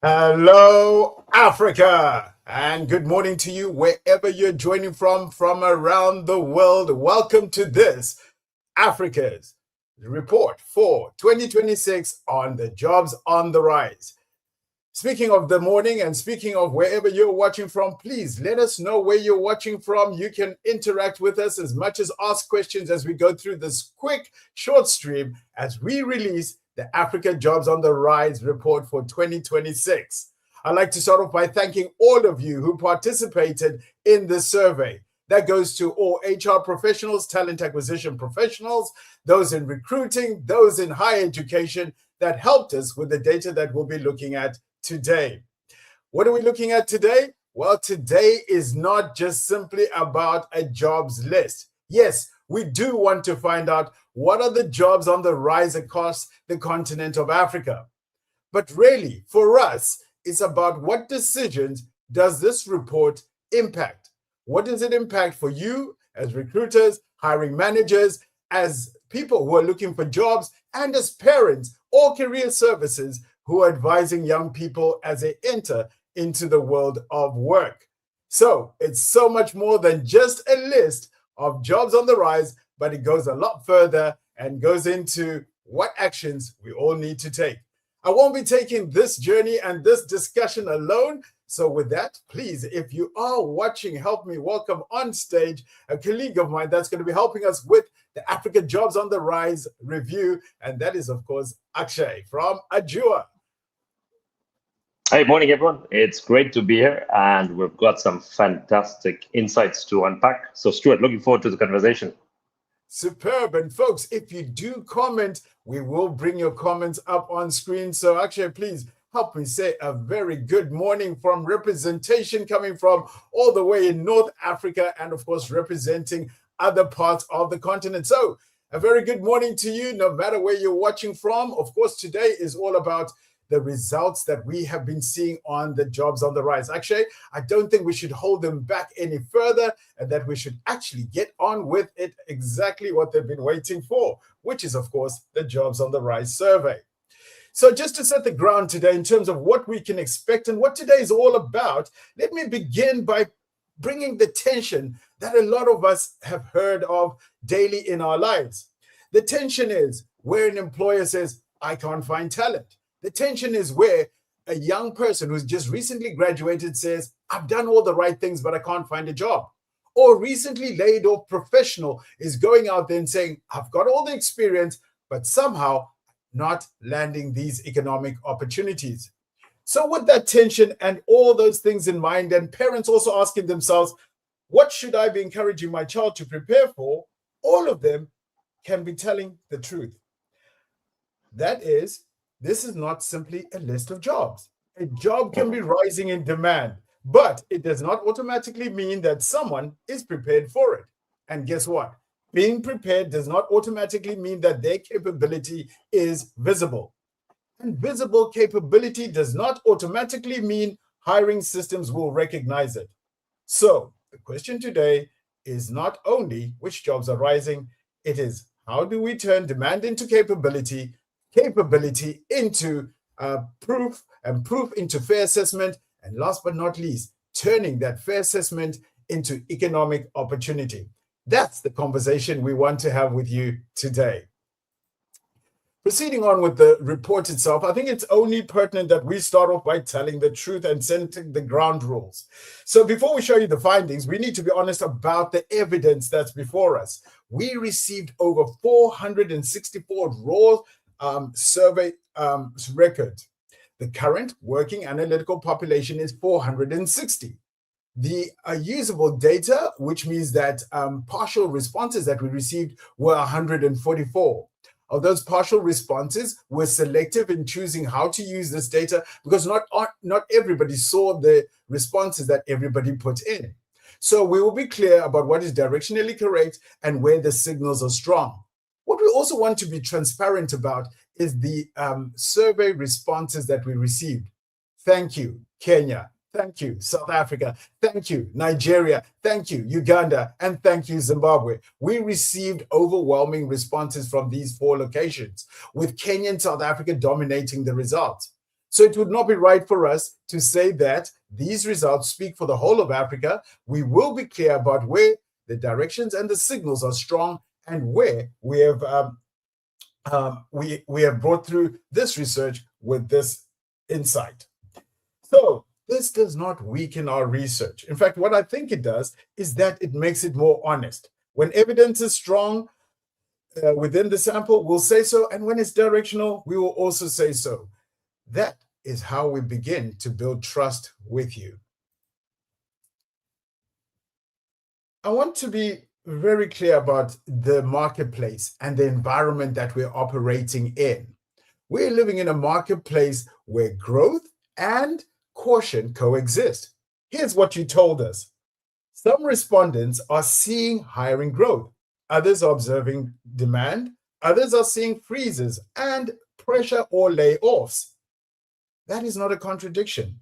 Hello, Africa, and good morning to you wherever you're joining from around the world. Welcome to this Africa's report for 2026 on the jobs on the rise. Speaking of the morning and speaking of wherever you're watching from, please let us know where you're watching from. You can interact with us as much as ask questions as we go through this quick short stream as we release the Africa Jobs on the Rise report for 2026. I'd like to start off by thanking all of you who participated in this survey. That goes to all HR professionals, talent acquisition professionals, those in recruiting, those in higher education that helped us with the data that we'll be looking at today. What are we looking at today? Well, today is not just simply about a jobs list. Yes, we do want to find out what are the jobs on the rise across the continent of Africa. But really, for us, it's about what decisions does this report impact? What does it impact for you as recruiters, hiring managers, as people who are looking for jobs, and as parents or career services who are advising young people as they enter into the world of work? So it's so much more than just a list of jobs on the rise, but it goes a lot further and goes into what actions we all need to take. I won't be taking this journey and this discussion alone. So with that, please, if you are watching, help me welcome on stage a colleague of mine that's going to be helping us with the Africa Jobs on the Rise review. And that is, of course, Akshay from Ajua. Hey, morning, everyone. It's great to be here, and we've got some fantastic insights to unpack. So, Stuart, looking forward to the conversation. Superb. And folks, if you do comment, we will bring your comments up on screen. So actually, please help me say a very good morning from representation coming from all the way in North Africa and, of course, representing other parts of the continent. So a very good morning to you, no matter where you're watching from. Of course, today is all about the results that we have been seeing on the jobs on the rise. Actually, I don't think we should hold them back any further and that we should actually get on with it, exactly what they've been waiting for, which is, of course, the jobs on the rise survey. So just to set the ground today in terms of what we can expect and what today is all about, let me begin by bringing the tension that a lot of us have heard of daily in our lives. The tension is where an employer says, I can't find talent. The tension is where a young person who's just recently graduated says, I've done all the right things, but I can't find a job. Or recently laid off professional is going out there and saying, I've got all the experience, but somehow not landing these economic opportunities. So with that tension and all those things in mind, and parents also asking themselves, what should I be encouraging my child to prepare for? All of them can be telling the truth. That is, this is not simply a list of jobs. A job can be rising in demand, but it does not automatically mean that someone is prepared for it. And guess what? Being prepared does not automatically mean that their capability is visible. And visible capability does not automatically mean hiring systems will recognize it. So the question today is not only which jobs are rising, it is how do we turn demand into capability into proof, and proof into fair assessment, and last but not least, turning that fair assessment into economic opportunity. That's the conversation we want to have with you today. Proceeding on with the report itself, I think it's only pertinent that we start off by telling the truth and setting the ground rules. So before we show you the findings, we need to be honest about the evidence that's before us. We received over 464 raw survey record. The current working analytical population is 460. The usable data, which means that partial responses that we received were 144. Of those partial responses, we're selective in choosing how to use this data because not everybody saw the responses that everybody put in. So we will be clear about what is directionally correct and where the signals are strong. What we also want to be transparent about is the survey responses that we received. Thank you, Kenya. Thank you, South Africa. Thank you, Nigeria. Thank you, Uganda. And thank you, Zimbabwe. We received overwhelming responses from these 4 locations, with Kenya and South Africa dominating the results. So it would not be right for us to say that these results speak for the whole of Africa. We will be clear about where the directions and the signals are strong and where we have we have brought through this research with this insight. So this does not weaken our research. In fact, what I think it does is that it makes it more honest. When evidence is strong within the sample, we'll say so. And when it's directional, we will also say so. That is how we begin to build trust with you. I want to be very clear about the marketplace and the environment that we're operating in. We're living in a marketplace where growth and caution coexist. Here's what you told us. Some respondents are seeing hiring growth. Others are observing demand. Others are seeing freezes and pressure or layoffs. That is not a contradiction.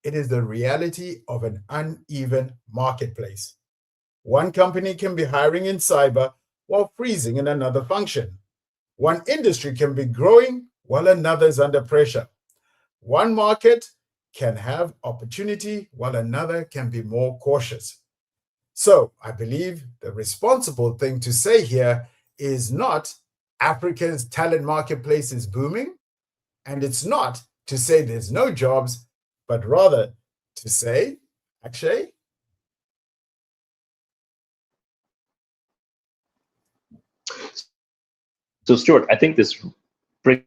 It is the reality of an uneven marketplace. One company can be hiring in cyber while freezing in another function. One industry can be growing while another is under pressure. One market can have opportunity while another can be more cautious. So I believe the responsible thing to say here is not Africa's talent marketplace is booming, and it's not to say there's no jobs, but rather to say, actually, So, Stuart, I think this brings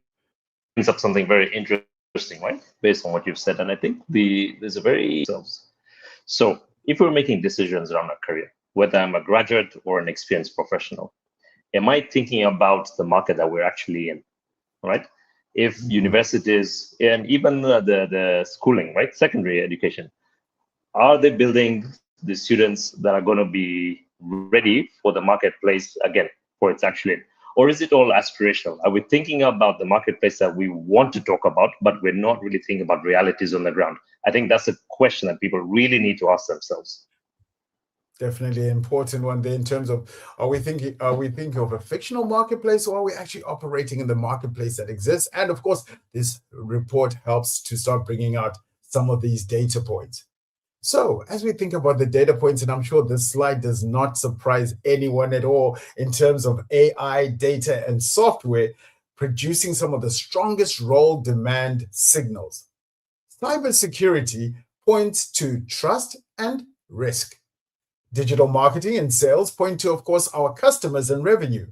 up something very interesting, right? Based on what you've said, and I think there's a very so if we're making decisions around a career, whether I'm a graduate or an experienced professional, am I thinking about the market that we're actually in, right? If universities and even the schooling, right, secondary education, are they building the students that are going to be ready for the marketplace again, for its actually in? Or is it all aspirational? Are we thinking about the marketplace that we want to talk about, but we're not really thinking about realities on the ground? I think that's a question that people really need to ask themselves. Definitely an important one there in terms of are we thinking of a fictional marketplace, or are we actually operating in the marketplace that exists? And of course, this report helps to start bringing out some of these data points. So as we think about the data points, and I'm sure this slide does not surprise anyone at all in terms of AI, data, and software producing some of the strongest role demand signals. Cybersecurity points to trust and risk. Digital marketing and sales point to, of course, our customers and revenue.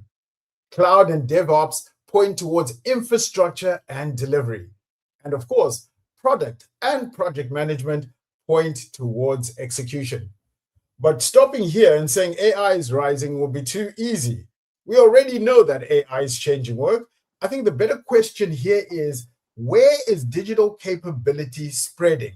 Cloud and DevOps point towards infrastructure and delivery. And of course, product and project management point towards execution. But stopping here and saying AI is rising will be too easy. We already know that AI is changing work. I think the better question here is, where is digital capability spreading?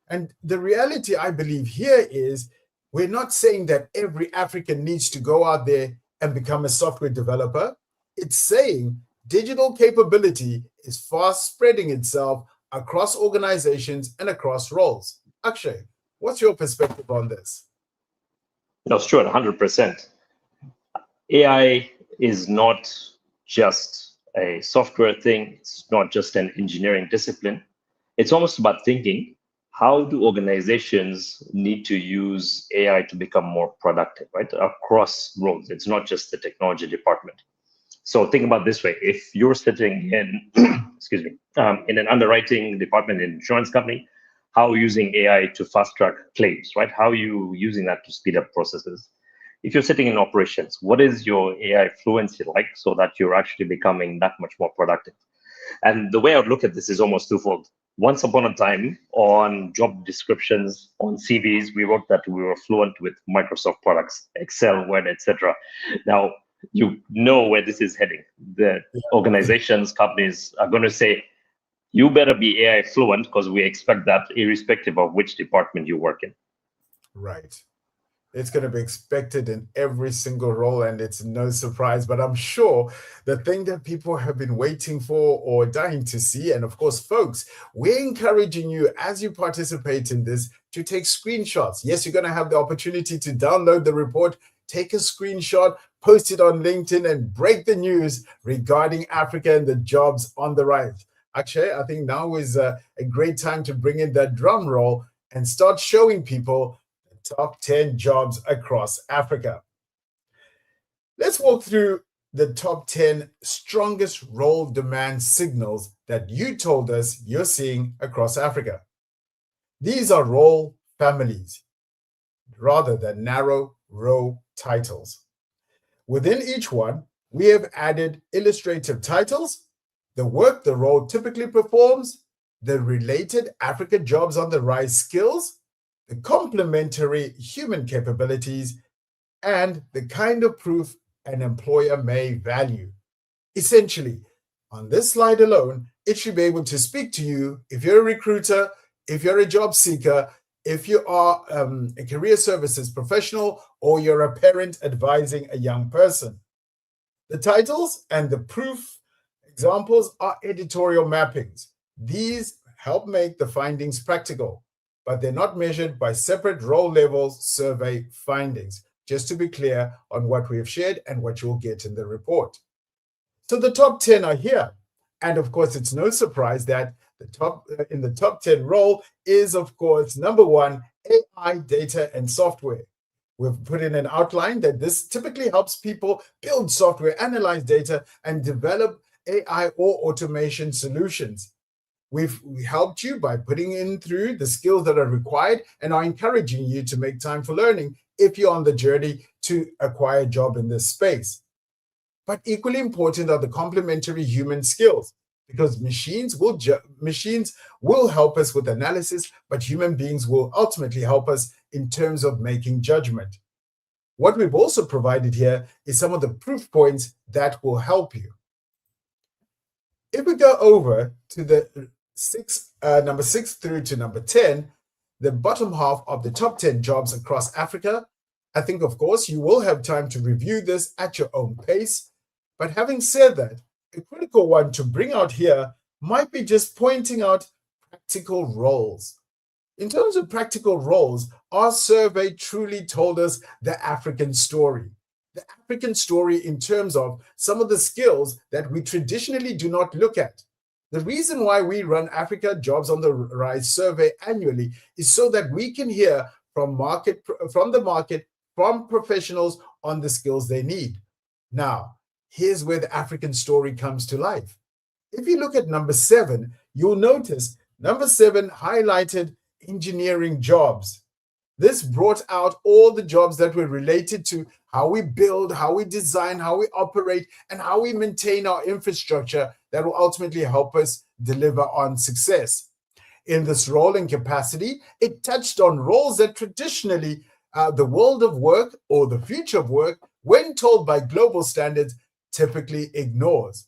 And the reality, I believe, here is we're not saying that every African needs to go out there and become a software developer. It's saying digital capability is fast spreading itself across organizations and across roles. Akshay, what's your perspective on this? No, Stuart, 100%. AI is not just a software thing. It's not just an engineering discipline. It's almost about thinking, how do organizations need to use AI to become more productive, right? Across roles. It's not just the technology department. So think about this way. If you're sitting in, excuse me, in an underwriting department in an insurance company, how are you using AI to fast track claims, right? How are you using that to speed up processes? If you're sitting in operations, what is your AI fluency like so that you're actually becoming that much more productive? And the way I would look at this is almost twofold. Once upon a time, on job descriptions, on CVs, we wrote that we were fluent with Microsoft products, Excel, Word, etc. Now, you know where this is heading. The organizations, companies are going to say, you better be AI fluent because we expect that irrespective of which department you work in. Right. It's going to be expected in every single role, and it's no surprise. But I'm sure the thing that people have been waiting for or dying to see, and of course, folks, we're encouraging you as you participate in this to take screenshots. Yes, you're going to have the opportunity to download the report, take a screenshot, post it on LinkedIn, and break the news regarding Africa and the jobs on the rise. Akshay, I think now is a great time to bring in that drum roll and start showing people the top 10 jobs across Africa. Let's walk through the top 10 strongest role demand signals that you told us you're seeing across Africa. These are role families rather than narrow row titles. Within each one, we have added illustrative titles, the work the role typically performs, the related Africa jobs on the rise skills, the complementary human capabilities, and the kind of proof an employer may value. Essentially, on this slide alone, it should be able to speak to you if you're a recruiter, if you're a job seeker, if you are a career services professional, or you're a parent advising a young person. The titles and the proof examples are editorial mappings. These help make the findings practical, but they're not measured by separate role levels survey findings, just to be clear on what we have shared and what you'll get in the report. So the top 10 are here. And of course, it's no surprise that in the top 10 role is, of course, number one, AI, data, and software. We've put in an outline that this typically helps people build software, analyze data, and develop AI or automation solutions. We helped you by putting in through the skills that are required and are encouraging you to make time for learning if you're on the journey to acquire a job in this space. But equally important are the complementary human skills, because machines will help us with analysis, but human beings will ultimately help us in terms of making judgment. What we've also provided here is some of the proof points that will help you. If we go over to the number 6 through to number 10, the bottom half of the top 10 jobs across Africa, I think, of course, you will have time to review this at your own pace. But having said that, a critical one to bring out here might be just pointing out practical roles. In terms of practical roles, our survey truly told us the African story. The African story in terms of some of the skills that we traditionally do not look at. The reason why we run Africa Jobs on the Rise survey annually is so that we can hear from the market, from professionals on the skills they need. Now, here's where the African story comes to life. If you look at number 7, you'll notice number 7 highlighted engineering jobs. This brought out all the jobs that were related to how we build, how we design, how we operate, and how we maintain our infrastructure that will ultimately help us deliver on success. In this role and capacity, it touched on roles that traditionally the world of work or the future of work, when told by global standards, typically ignores.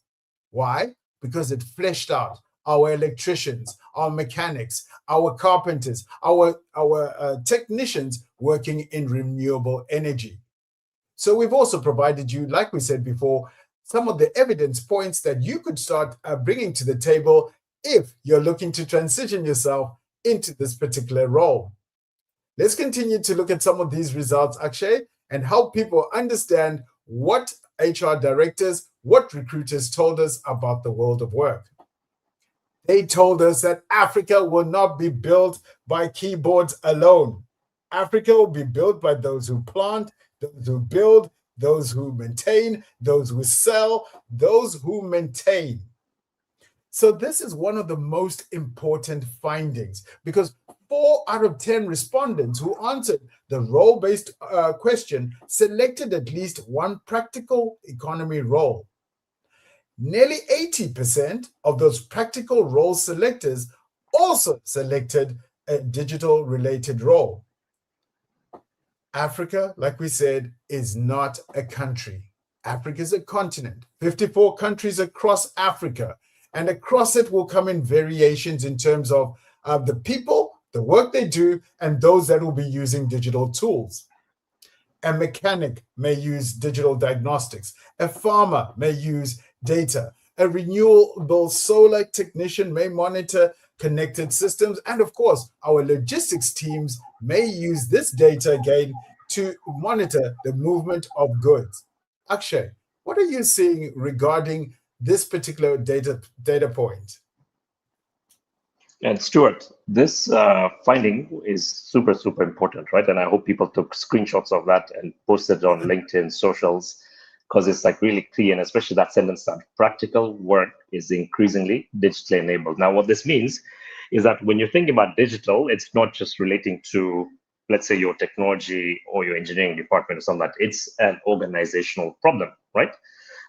Why? Because it fleshed out our electricians, our mechanics, our carpenters, our technicians working in renewable energy. So we've also provided you, like we said before, some of the evidence points that you could start bringing to the table if you're looking to transition yourself into this particular role. Let's continue to look at some of these results, Akshay, and help people understand what HR directors, what recruiters told us about the world of work. They told us that Africa will not be built by keyboards alone. Africa will be built by those who plant, those who build, those who maintain, those who sell, those who maintain. So this is one of the most important findings, because 4 out of 10 respondents who answered the role-based question selected at least one practical economy role. Nearly 80% of those practical role selectors also selected a digital-related role. Africa, like we said, is not a country. Africa is a continent, 54 countries across Africa, and across it will come in variations in terms of the people, the work they do, and those that will be using digital tools. A mechanic may use digital diagnostics. A farmer may use data. A renewable solar technician may monitor connected systems. And of course, our logistics teams may use this data again to monitor the movement of goods. Akshay, what are you seeing regarding this particular data point? And Stuart, this finding is super, super important, right? And I hope people took screenshots of that and posted on LinkedIn, socials, because it's like really clear, and especially that sentence that practical work is increasingly digitally enabled. Now, what this means is that when you're thinking about digital, it's not just relating to, let's say, your technology or your engineering department or something like that. It's an organizational problem, right?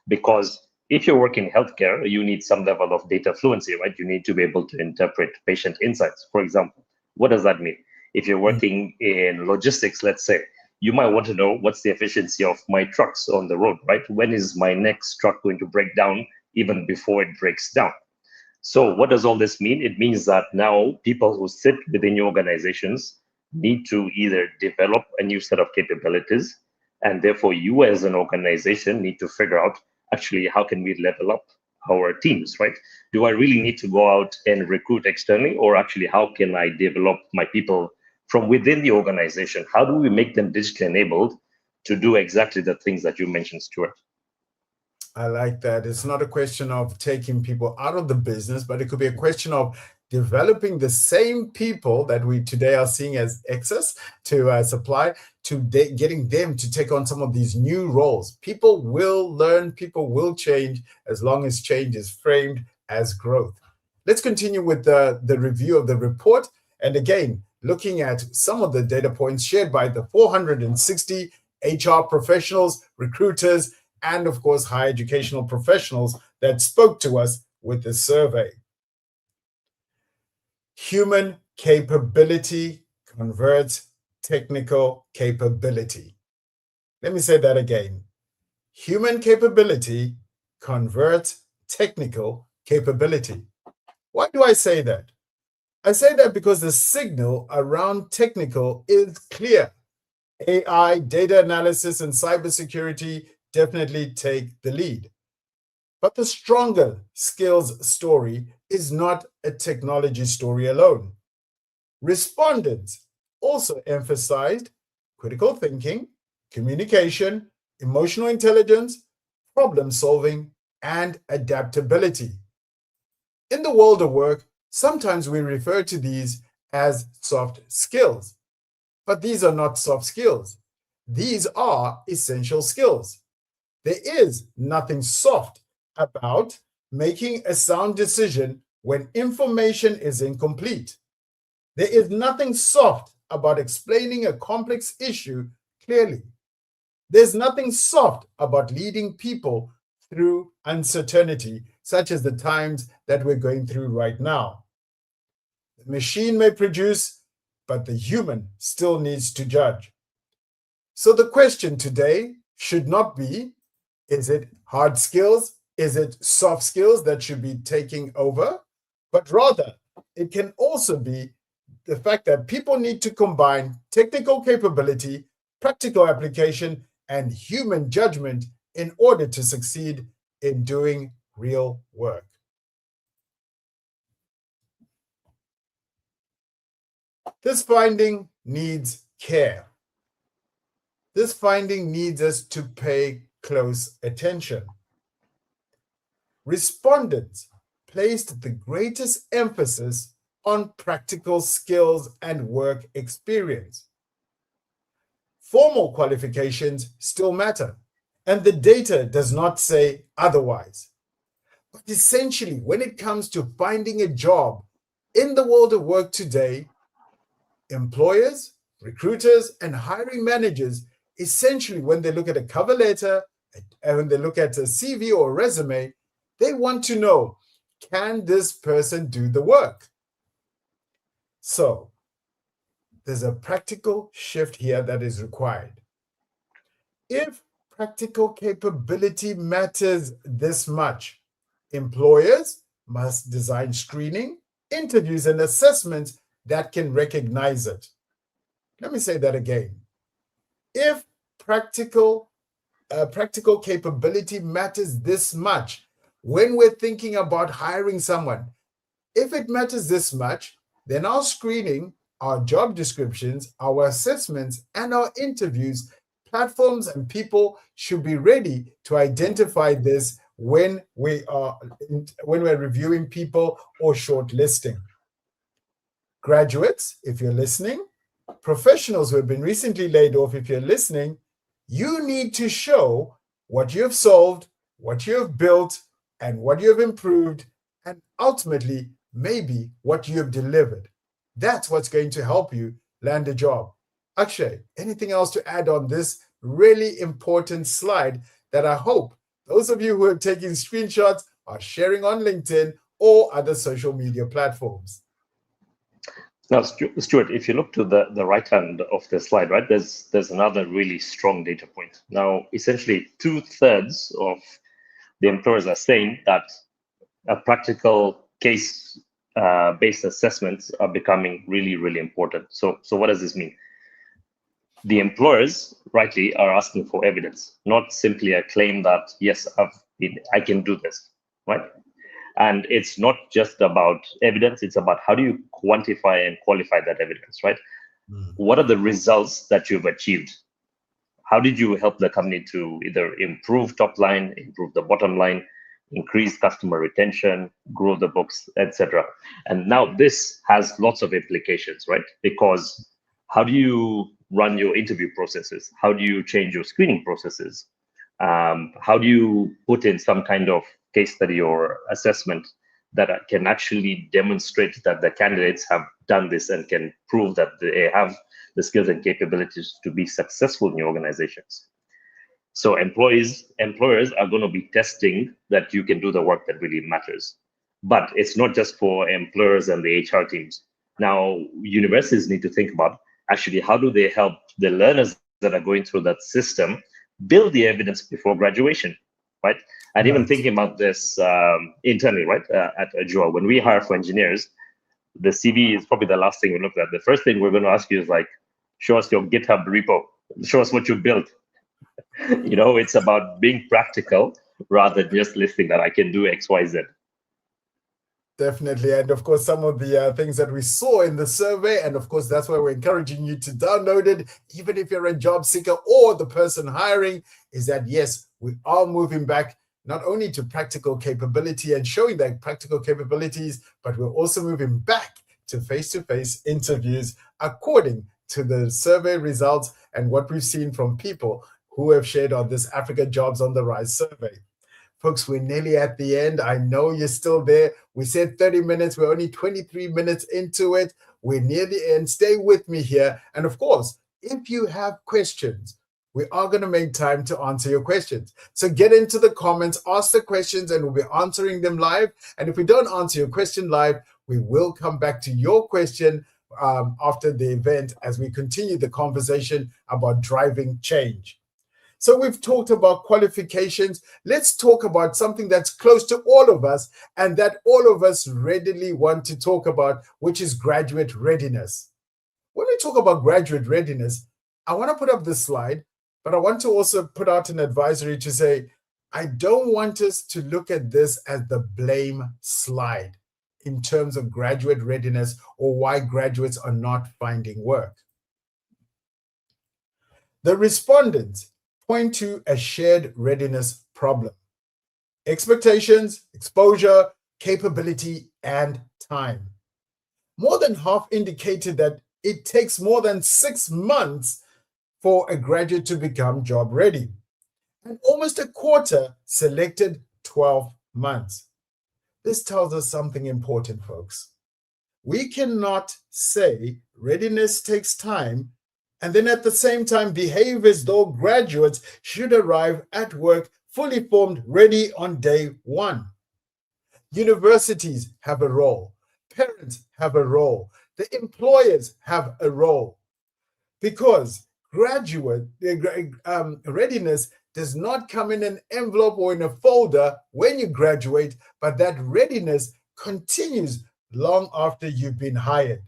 Because if you're working in healthcare, you need some level of data fluency, right? You need to be able to interpret patient insights, for example. What does that mean? If you're working in logistics, let's say, you might want to know what's the efficiency of my trucks on the road, right? When is my next truck going to break down even before it breaks down? So what does all this mean? It means that now people who sit within your organizations need to either develop a new set of capabilities, and therefore you as an organization need to figure out actually how can we level up our teams, right? Do I really need to go out and recruit externally, or actually how can I develop my people from within the organization? How do we make them digitally enabled to do exactly the things that you mentioned, Stuart? I like that. It's not a question of taking people out of the business, but it could be a question of developing the same people that we today are seeing as excess to supply, to getting them to take on some of these new roles. People will learn, people will change as long as change is framed as growth. Let's continue with the review of the report. And again, looking at some of the data points shared by the 460 HR professionals, recruiters, and of course, higher educational professionals that spoke to us with the survey. Human capability converts technical capability. Let me say that again. Human capability converts technical capability. Why do I say that? I say that because the signal around technical is clear. AI, data analysis, and cybersecurity definitely take the lead. But the stronger skills story is not a technology story alone. Respondents also emphasized critical thinking, communication, emotional intelligence, problem solving, and adaptability. In the world of work, sometimes we refer to these as soft skills, but these are not soft skills. These are essential skills. There is nothing soft about making a sound decision when information is incomplete. There is nothing soft about explaining a complex issue clearly. There's nothing soft about leading people through uncertainty, such as the times that we're going through right now. The machine may produce, but the human still needs to judge. So the question today should not be, is it hard skills? Is it soft skills that should be taking over? But rather, it can also be the fact that people need to combine technical capability, practical application, and human judgment in order to succeed in doing real work. This finding needs care. This finding needs us to pay close attention. Respondents placed the greatest emphasis on practical skills and work experience. Formal qualifications still matter, and the data does not say otherwise. But essentially, when it comes to finding a job in the world of work today, employers, recruiters, and hiring managers, essentially, when they look at a cover letter and when they look at a CV or a resume, they want to know, can this person do the work? So there's a practical shift here that is required. If practical capability matters this much, employers must design screening, interviews, and assessments that can recognize it. Let me say that again. If practical capability matters this much, when we're thinking about hiring someone, if it matters this much, then our screening, our job descriptions, our assessments, and our interviews, platforms and people should be ready to identify this when we're reviewing people or shortlisting. Graduates, if you're listening, professionals who have been recently laid off, if you're listening, you need to show what you have solved, what you have built, and what you have improved, and ultimately, maybe what you have delivered. That's what's going to help you land a job. Akshay, anything else to add on this really important slide that I hope those of you who are taking screenshots are sharing on LinkedIn or other social media platforms? Now, Stuart, if you look to the right hand of the slide, right, there's another really strong data point. Now, essentially, 2/3 of the employers are saying that a practical case-based assessments are becoming really, really important. So what does this mean? The employers, rightly, are asking for evidence, not simply a claim that, yes, I can do this, right? And it's not just about evidence, it's about how do you quantify and qualify that evidence, right? What are the results that you've achieved? How did you help the company to either improve top line, improve the bottom line, increase customer retention, grow the books, etc.? And now this has lots of implications, right? Because how do you run your interview processes? How do you change your screening processes? How do you put in some kind of case study or assessment that can actually demonstrate that the candidates have done this and can prove that they have the skills and capabilities to be successful in your organizations? So employers are going to be testing that you can do the work that really matters. But it's not just for employers and the HR teams. Now, universities need to think about actually how do they help the learners that are going through that system build the evidence before graduation, right? And even thinking about this internally, right, at Ajua, when we hire for engineers, the CV is probably the last thing we look at. The first thing we're going to ask you is like, show us your GitHub repo, show us what you built. It's about being practical rather than just listing that I can do X, Y, Z. Definitely. And of course, some of the things that we saw in the survey, and of course, that's why we're encouraging you to download it, even if you're a job seeker or the person hiring, is that yes, we are moving back not only to practical capability and showing that practical capabilities, but we're also moving back to face-to-face interviews according to the survey results and what we've seen from people who have shared on this Africa Jobs on the Rise survey. Folks, we're nearly at the end. I know you're still there. We said 30 minutes. We're only 23 minutes into it. We're near the end. Stay with me here. And of course, if you have questions, we are going to make time to answer your questions. So get into the comments, ask the questions, and we'll be answering them live. And if we don't answer your question live, we will come back to your question after the event as we continue the conversation about driving change. So we've talked about qualifications. Let's talk about something that's close to all of us and that all of us readily want to talk about, which is graduate readiness. When we talk about graduate readiness, I want to put up this slide, but I want to also put out an advisory to say, I don't want us to look at this as the blame slide in terms of graduate readiness or why graduates are not finding work. The respondents point to a shared readiness problem: expectations, exposure, capability, and time. More than half indicated that it takes more than 6 months for a graduate to become job ready. And almost a quarter selected 12 months. This tells us something important, folks. We cannot say readiness takes time and then at the same time behave as though graduates should arrive at work fully formed, ready on day one. Universities have a role. Parents have a role. The employers have a role. Because graduate readiness does not come in an envelope or in a folder when you graduate, but that readiness continues long after you've been hired.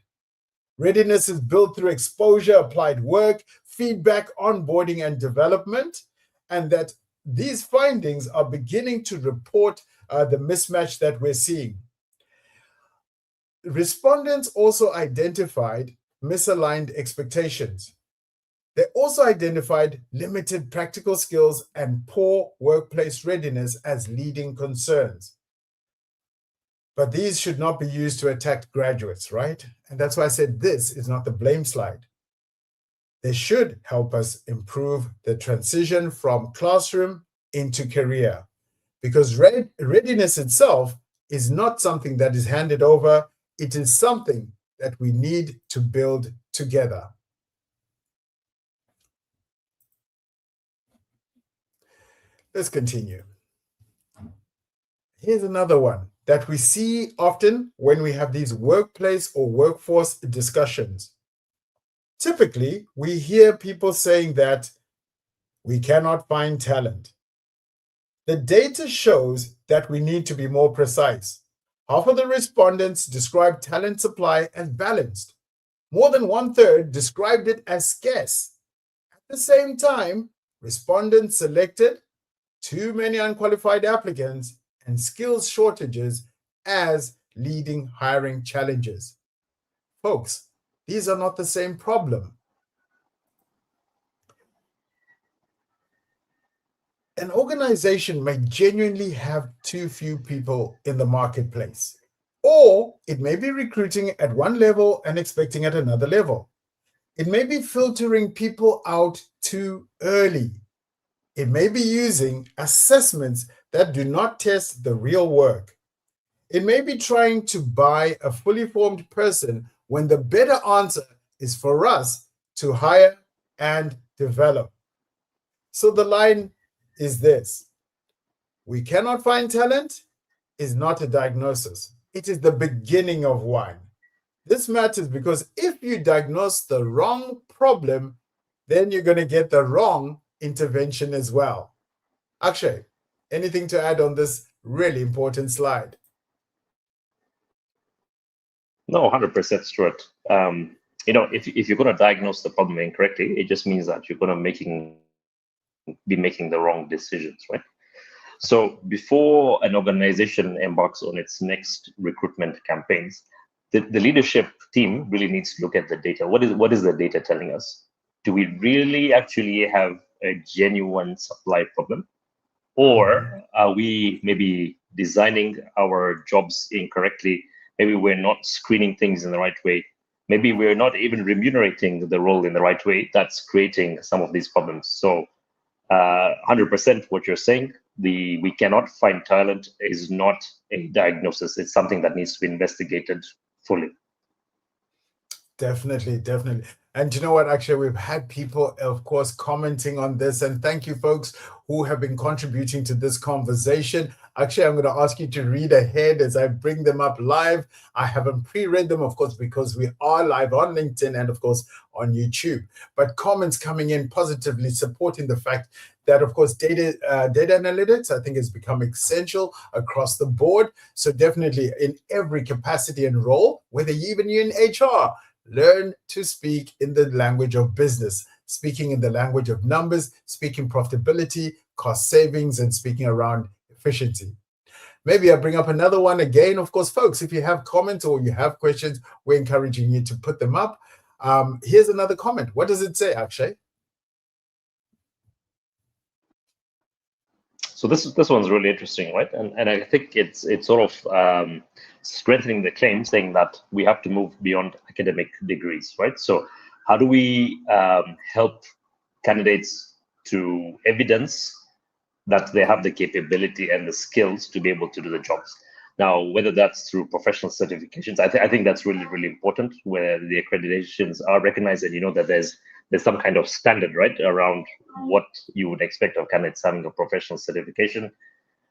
Readiness is built through exposure, applied work, feedback, onboarding, and development, and that these findings are beginning to report the mismatch that we're seeing. Respondents also identified misaligned expectations. They also identified limited practical skills and poor workplace readiness as leading concerns. But these should not be used to attack graduates, right? And that's why I said this is not the blame slide. They should help us improve the transition from classroom into career, because readiness itself is not something that is handed over. It is something that we need to build together. Let's continue. Here's another one that we see often when we have these workplace or workforce discussions. Typically, we hear people saying that we cannot find talent. The data shows that we need to be more precise. Half of the respondents described talent supply as balanced. More than 1/3 described it as scarce. At the same time, respondents selected too many unqualified applicants and skills shortages as leading hiring challenges. Folks, these are not the same problem. An organization may genuinely have too few people in the marketplace, or it may be recruiting at one level and expecting at another level. It may be filtering people out too early. It may be using assessments that do not test the real work. It may be trying to buy a fully formed person when the better answer is for us to hire and develop. So the line is this: we cannot find talent is not a diagnosis. It is the beginning of one. This matters because if you diagnose the wrong problem, then you're going to get the wrong intervention as well. Akshay, anything to add on this really important slide? No, 100%, Stuart. If you're going to diagnose the problem incorrectly, it just means that you're going to be making the wrong decisions, right? So before an organization embarks on its next recruitment campaigns, the leadership team really needs to look at the data. What is the data telling us? Do we really actually have a genuine supply problem? Or are we maybe designing our jobs incorrectly? Maybe we're not screening things in the right way. Maybe we're not even remunerating the role in the right way. That's creating some of these problems. So 100% what you're saying, we cannot find talent is not a diagnosis. It's something that needs to be investigated fully. Definitely, definitely. And you know what? Actually, we've had people, of course, commenting on this. And thank you, folks, who have been contributing to this conversation. Actually, I'm going to ask you to read ahead as I bring them up live. I haven't pre-read them, of course, because we are live on LinkedIn and, of course, on YouTube. But comments coming in positively supporting the fact that, of course, data analytics, I think, has become essential across the board. So definitely in every capacity and role, whether even you're in HR, learn to speak in the language of business, speaking in the language of numbers, speaking profitability, cost savings, and speaking around efficiency. Maybe I'll bring up another one again. Of course, folks, if you have comments or you have questions, we're encouraging you to put them up. Here's another comment. What does it say, Akshay? So this one's really interesting, right? And I think it's sort of strengthening the claim, saying that we have to move beyond academic degrees, right? So how do we help candidates to evidence that they have the capability and the skills to be able to do the jobs? Now, whether that's through professional certifications, I think that's really, really important, where the accreditations are recognized and you know that there's some kind of standard, right, around what you would expect of candidates having a professional certification.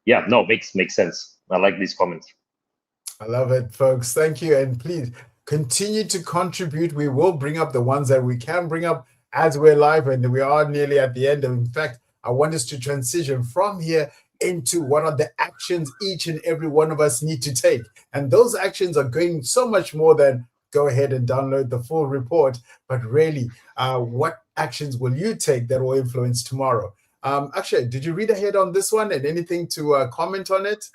Yeah, no, makes sense. I like these comments. I love it, folks. Thank you. And please continue to contribute. We will bring up the ones that we can bring up as we're live, and we are nearly at the end. In fact, I want us to transition from here into what are the actions each and every one of us need to take. And those actions are going so much more than go ahead and download the full report, but really, what actions will you take that will influence tomorrow? Akshay, did you read ahead on this one and anything to comment on it?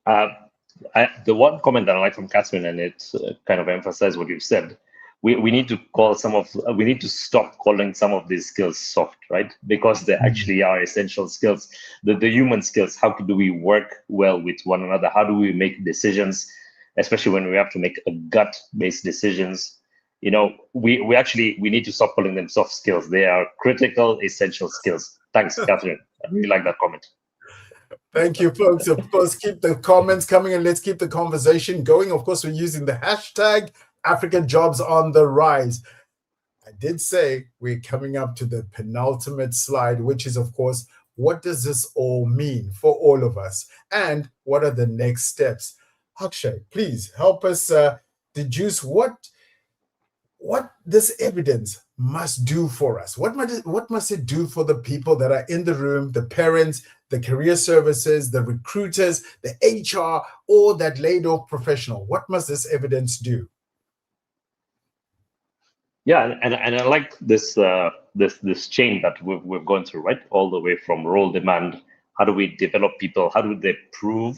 The one comment that I like from Catherine, and it kind of emphasized what you've said, we need to we need to stop calling some of these skills soft, right? Because they actually are essential skills, the human skills. How do we work well with one another? How do we make decisions, especially when we have to make gut-based decisions? We need to stop calling them soft skills. They are critical, essential skills. Thanks, Catherine. I really like that comment. Thank you, folks. Of course, keep the comments coming and let's keep the conversation going. Of course, we're using the hashtag African Jobs on the Rise. I did say we're coming up to the penultimate slide, which is, of course, what does this all mean for all of us? And what are the next steps? Akshay, please help us deduce what this evidence must do for us. What must it do for the people that are in the room, the parents, the career services, the recruiters, the HR, or that laid off professional? What must this evidence do? Yeah, and I like this this chain that we've gone through, right? All the way from role demand. How do we develop people? How do they prove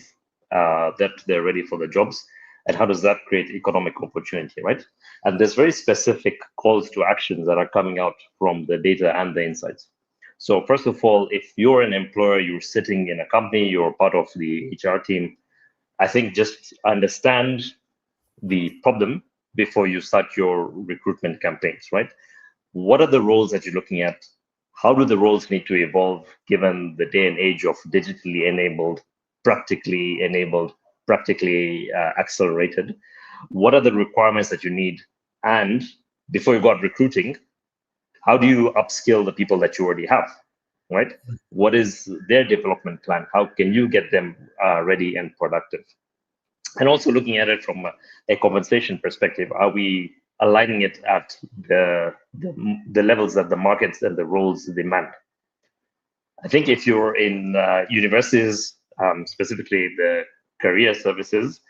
that they're ready for the jobs? And how does that create economic opportunity, right? And there's very specific calls to actions that are coming out from the data and the insights. So first of all, if you're an employer, you're sitting in a company, you're part of the HR team, I think just understand the problem before you start your recruitment campaigns, right? What are the roles that you're looking at? How do the roles need to evolve given the day and age of digitally enabled, practically accelerated? What are the requirements that you need? And before you go out recruiting, how do you upskill the people that you already have, right? What is their development plan? How can you get them ready and productive? And also looking at it from a compensation perspective, are we aligning it at the levels that the markets and the roles demand? I think if you're in universities, specifically the career services,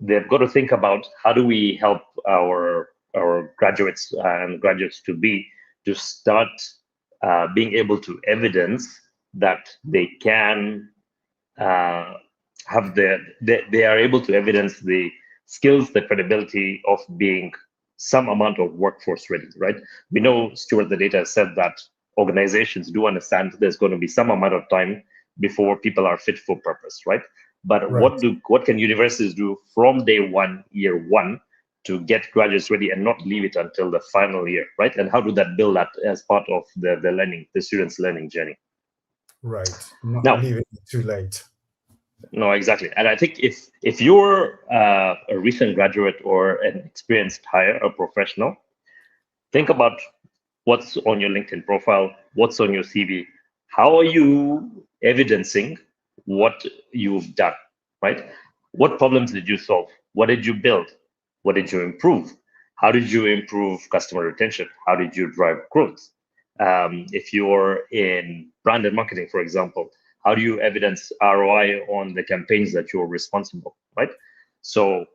they've got to think about how do we help our graduates and graduates to start being able to evidence that they can they are able to evidence the skills, the credibility of being some amount of workforce ready, right? We know, Stuart, the data said that organizations do understand there's going to be some amount of time before people are fit for purpose, right? But right. What can universities do from day one, year one, to get graduates ready and not leave it until the final year, right? And how do that build that as part of the students' learning journey? Right, not leave it too late. No, exactly. And I think if you're a recent graduate or an experienced hire, a professional, think about what's on your LinkedIn profile, what's on your CV, how are you evidencing what you've done, right? What problems did you solve? What did you build? What did you improve? How did you improve customer retention? How did you drive growth? If you're in brand and marketing, for example, how do you evidence ROI on the campaigns that you're responsible, right? So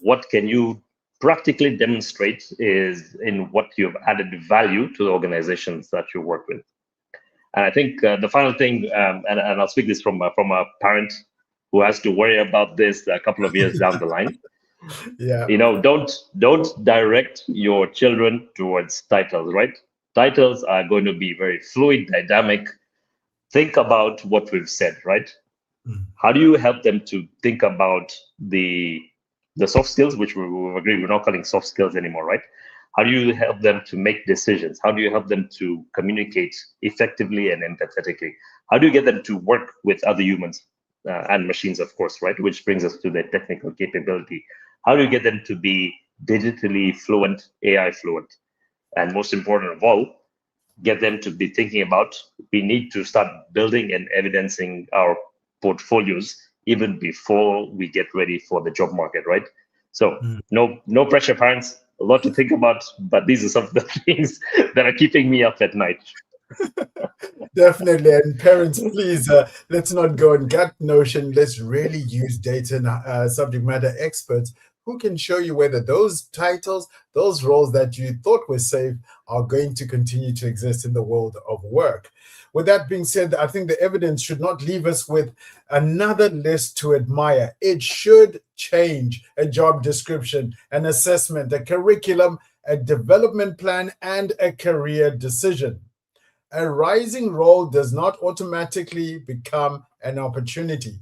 what can you practically demonstrate is in what you've added value to the organizations that you work with. And I think the final thing, and I'll speak this from a parent who has to worry about this a couple of years down the line. Yeah. Don't direct your children towards titles, right? Titles are going to be very fluid, dynamic. Think about what we've said, right? How do you help them to think about the soft skills, which we've agreed we're not calling soft skills anymore, right? How do you help them to make decisions? How do you help them to communicate effectively and empathetically? How do you get them to work with other humans and machines, of course, right? Which brings us to the technical capability. How do you get them to be digitally fluent, AI fluent? And most important of all, get them to be thinking about, we need to start building and evidencing our portfolios even before we get ready for the job market, right? So no pressure, parents, a lot to think about, but these are some of the things that are keeping me up at night. Definitely. And parents, please, let's not go on gut notion. Let's really use data and subject matter experts who can show you whether those titles, those roles that you thought were safe are going to continue to exist in the world of work. With that being said, I think the evidence should not leave us with another list to admire. It should change a job description, an assessment, a curriculum, a development plan, and a career decision. A rising role does not automatically become an opportunity.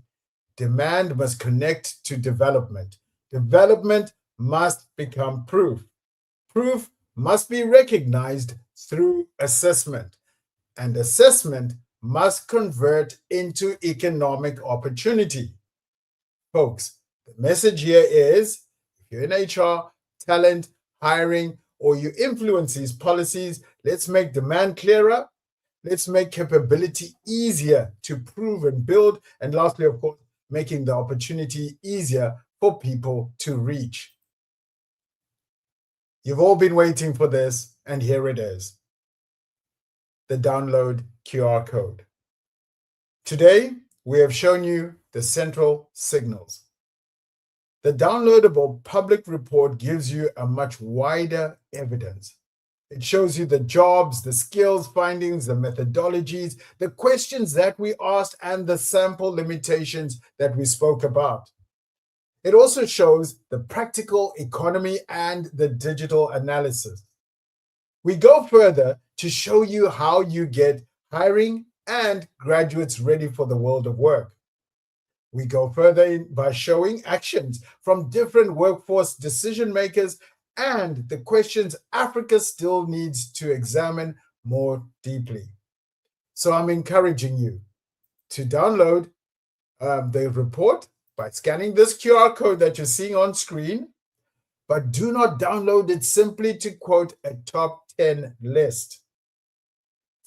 Demand must connect to development. Development must become proof. Proof must be recognized through assessment, and assessment must convert into economic opportunity. Folks, the message here is if you're in HR, talent, hiring, or you influence these policies, let's make demand clearer. Let's make capability easier to prove and build. And lastly, of course, making the opportunity easier for people to reach. You've all been waiting for this, and here it is. The download QR code. Today, we have shown you the central signals. The downloadable public report gives you a much wider evidence. It shows you the jobs, the skills findings, the methodologies, the questions that we asked, and the sample limitations that we spoke about. It also shows the practical economy and the digital analysis. We go further to show you how you get hiring and graduates ready for the world of work. We go further by showing actions from different workforce decision makers and the questions Africa still needs to examine more deeply. So I'm encouraging you to download the report by scanning this QR code that you're seeing on screen, but do not download it simply to quote a top 10 list.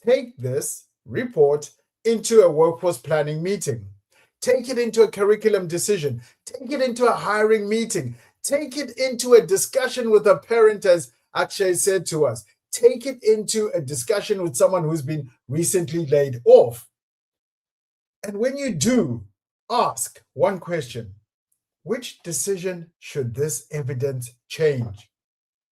Take this report into a workforce planning meeting. Take it into a curriculum decision. Take it into a hiring meeting. Take it into a discussion with a parent, as Akshay said to us. Take it into a discussion with someone who's been recently laid off. And when you do, ask one question: which decision should this evidence change?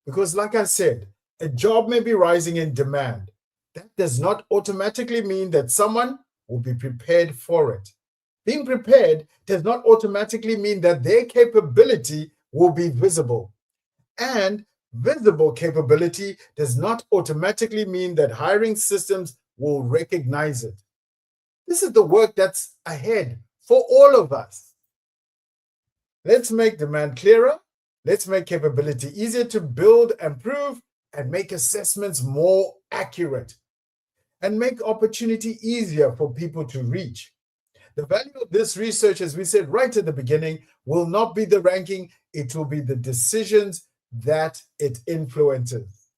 Because like I said, a job may be rising in demand. That does not automatically mean that someone will be prepared for it. Being prepared does not automatically mean that their capability will be visible. And visible capability does not automatically mean that hiring systems will recognize it. This is the work that's ahead for all of us. Let's make demand clearer. Let's make capability easier to build and prove, and make assessments more accurate, and make opportunity easier for people to reach. The value of this research, as we said right at the beginning, will not be the ranking, it will be the decisions that it influences.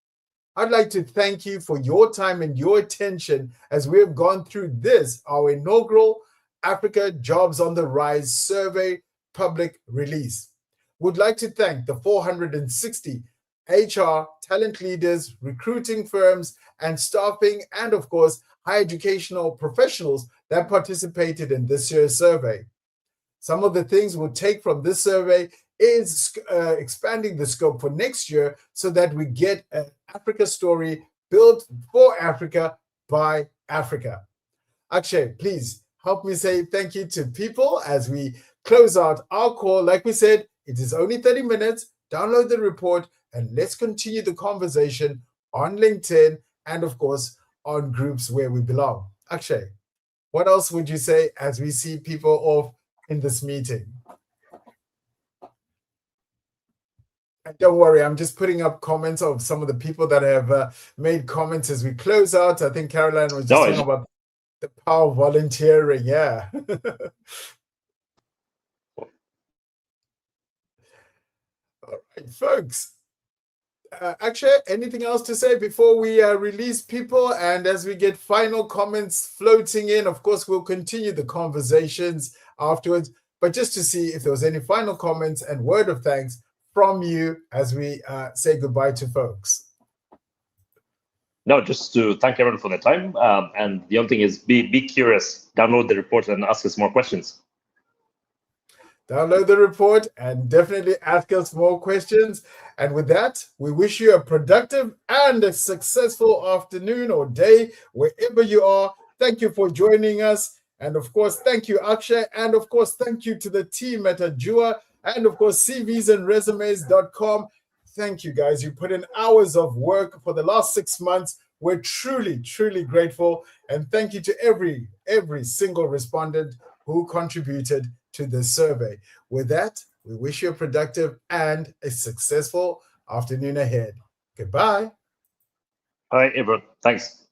I'd like to thank you for your time and your attention as we have gone through this, our inaugural Africa Jobs on the Rise survey public release. Would like to thank the 460 HR, talent leaders, recruiting firms, and staffing, and of course, higher educational professionals that participated in this year's survey. Some of the things we'll take from this survey is expanding the scope for next year so that we get an Africa story built for Africa by Africa. Akshay, please help me say thank you to people as we close out our call. Like we said, it is only 30 minutes. Download the report and let's continue the conversation on LinkedIn and, of course, on groups where we belong. Akshay, what else would you say as we see people off in this meeting? And don't worry, I'm just putting up comments of some of the people that have made comments as we close out. I think Caroline was just talking about the power of volunteering. Yeah. All right, folks. Actually, anything else to say before we release people? And as we get final comments floating in, of course, we'll continue the conversations afterwards. But just to see if there was any final comments and word of thanks from you as we say goodbye to folks. No, just to thank everyone for their time. And the other thing is be curious, download the report and ask us more questions. Download the report and definitely ask us more questions. And with that, we wish you a productive and a successful afternoon or day, wherever you are. Thank you for joining us. And of course, thank you, Akshay. And of course, thank you to the team at Ajua. And of course, CVsandresumes.com. thank you, guys. You put in hours of work for the last 6 months. We're truly, truly grateful. And thank you to every single respondent who contributed to this survey. With that, we wish you a productive and a successful afternoon ahead. Goodbye. All right, everyone. Thanks.